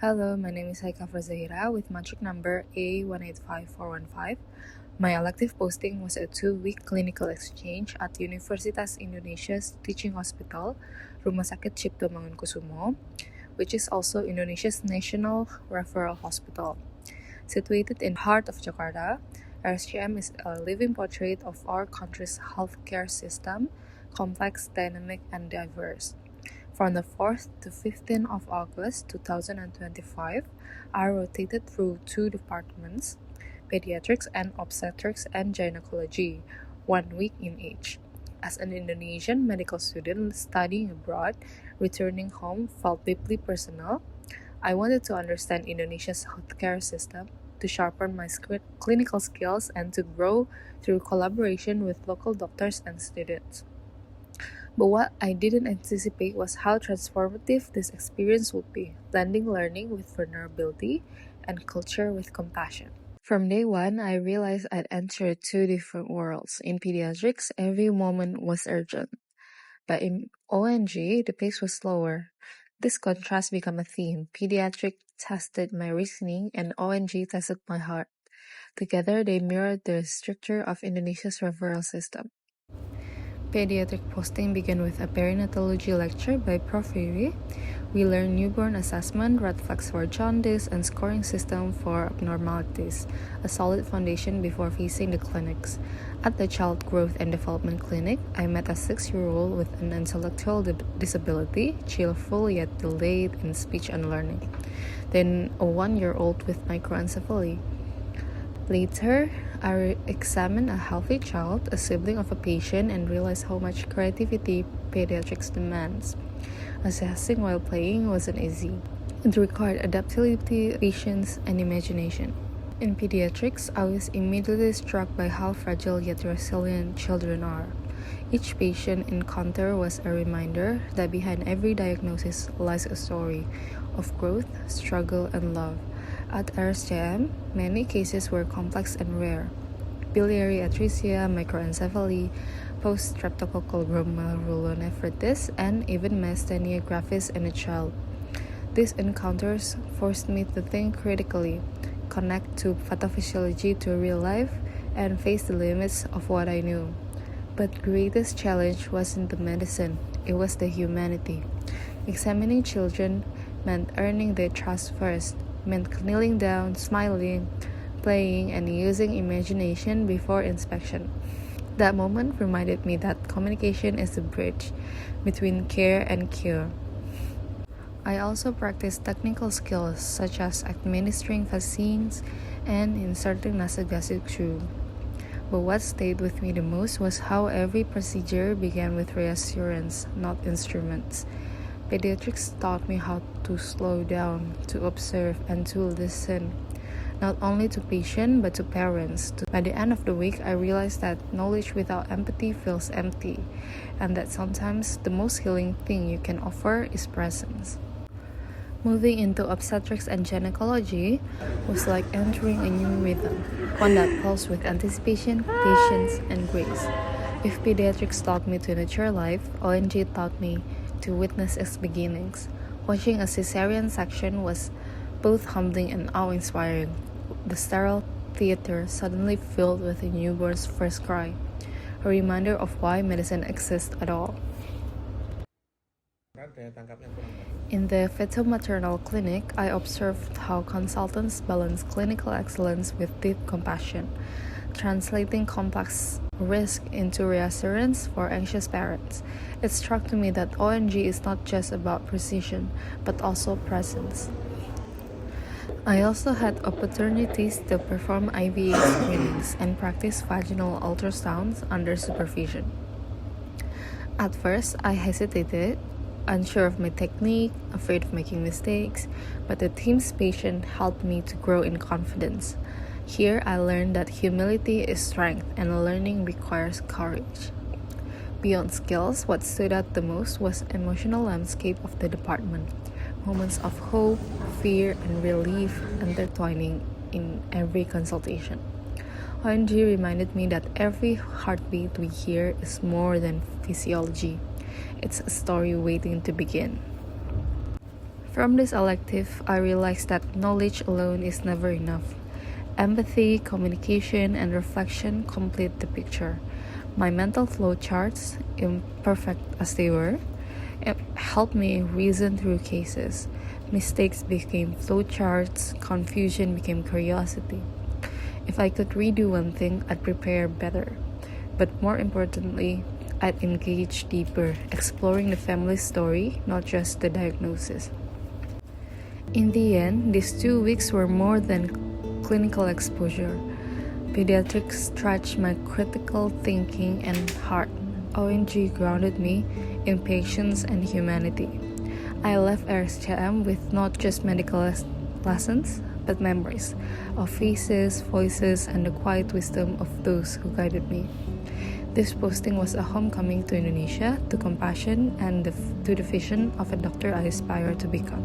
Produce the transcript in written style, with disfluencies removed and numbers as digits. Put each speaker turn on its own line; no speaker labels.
Hello, my name is Hayqa Afra with matric number A185415. My elective posting was a 2-week clinical exchange at Universitas Indonesia's teaching hospital, Rumah Sakit Cipto Mangunkusumo, which is also Indonesia's national referral hospital. Situated in the heart of Jakarta, RSCM is a living portrait of our country's healthcare system, complex, dynamic, and diverse. From the 4th to 15th of August 2025, I rotated through 2 departments, pediatrics and obstetrics and gynecology, 1 week in each. As an Indonesian medical student studying abroad, returning home felt deeply personal. I wanted to understand Indonesia's healthcare system, to sharpen my clinical skills, and to grow through collaboration with local doctors and students. But what I didn't anticipate was how transformative this experience would be, blending learning with vulnerability and culture with compassion. From day one, I realized I'd entered 2 different worlds. In pediatrics, every moment was urgent. But in ONG, the pace was slower. This contrast became a theme. Pediatric tested my reasoning and ONG tested my heart. Together, they mirrored the structure of Indonesia's referral system. Pediatric posting began with a perinatology lecture by Prof. Riri. We learned newborn assessment, red flags for jaundice, and scoring system for abnormalities, a solid foundation before facing the clinics. At the Child Growth and Development Clinic, I met a 6-year-old with an intellectual disability, cheerful yet delayed in speech and learning. Then a 1-year-old with microencephaly. Later, I examined a healthy child, a sibling of a patient, and realized how much creativity pediatrics demands. Assessing while playing wasn't easy. It required adaptability, patience, and imagination. In pediatrics, I was immediately struck by how fragile yet resilient children are. Each patient encounter was a reminder that behind every diagnosis lies a story of growth, struggle, and love. At RSCM, many cases were complex and rare. Biliary atresia, microencephaly, post-streptococcal glomerulonephritis, and even myasthenia gravis in a child. These encounters forced me to think critically, connect to pathophysiology to real life, and face the limits of what I knew. But the greatest challenge wasn't the medicine, it was the humanity. Examining children meant earning their trust first, meant kneeling down, smiling, playing, and using imagination before inspection. That moment reminded me that communication is the bridge between care and cure. I also practiced technical skills such as administering vaccines and inserting nasogastric tube. But what stayed with me the most was how every procedure began with reassurance, not instruments. Pediatrics taught me how to slow down, to observe, and to listen, not only to patients but to parents. By the end of the week, I realized that knowledge without empathy feels empty, and that sometimes the most healing thing you can offer is presence. Moving into obstetrics and gynecology was like entering a new rhythm, one that pulsed with anticipation, patience, and grace. If pediatrics taught me to nurture life, ONG taught me to witness its beginnings. Watching a cesarean section was both humbling and awe-inspiring. The sterile theater suddenly filled with a newborn's first cry, a reminder of why medicine exists at all. In the fetal-maternal clinic, I observed how consultants balance clinical excellence with deep compassion, translating complex risk into reassurance for anxious parents. It struck to me that ONG is not just about precision, but also presence. I also had opportunities to perform IVF screenings and practice vaginal ultrasounds under supervision. At first, I hesitated, unsure of my technique, afraid of making mistakes, but the team's patience helped me to grow in confidence. Here, I learned that humility is strength and learning requires courage. Beyond skills, what stood out the most was the emotional landscape of the department. Moments of hope, fear, and relief intertwining in every consultation. ONG reminded me that every heartbeat we hear is more than physiology. It's a story waiting to begin. From this elective, I realized that knowledge alone is never enough. Empathy, communication, and reflection complete the picture. My mental flowcharts, imperfect as they were, helped me reason through cases. Mistakes became flowcharts, confusion became curiosity. If I could redo one thing, I'd prepare better. But more importantly, I'd engage deeper, exploring the family story, not just the diagnosis. In the end, these 2 weeks were more than clinical exposure. Pediatrics stretched my critical thinking and heart. ONG grounded me in patience and humanity. I left RSCM with not just medical lessons, but memories of faces, voices, and the quiet wisdom of those who guided me. This posting was a homecoming to Indonesia, to compassion, and to the vision of a doctor I aspire to become.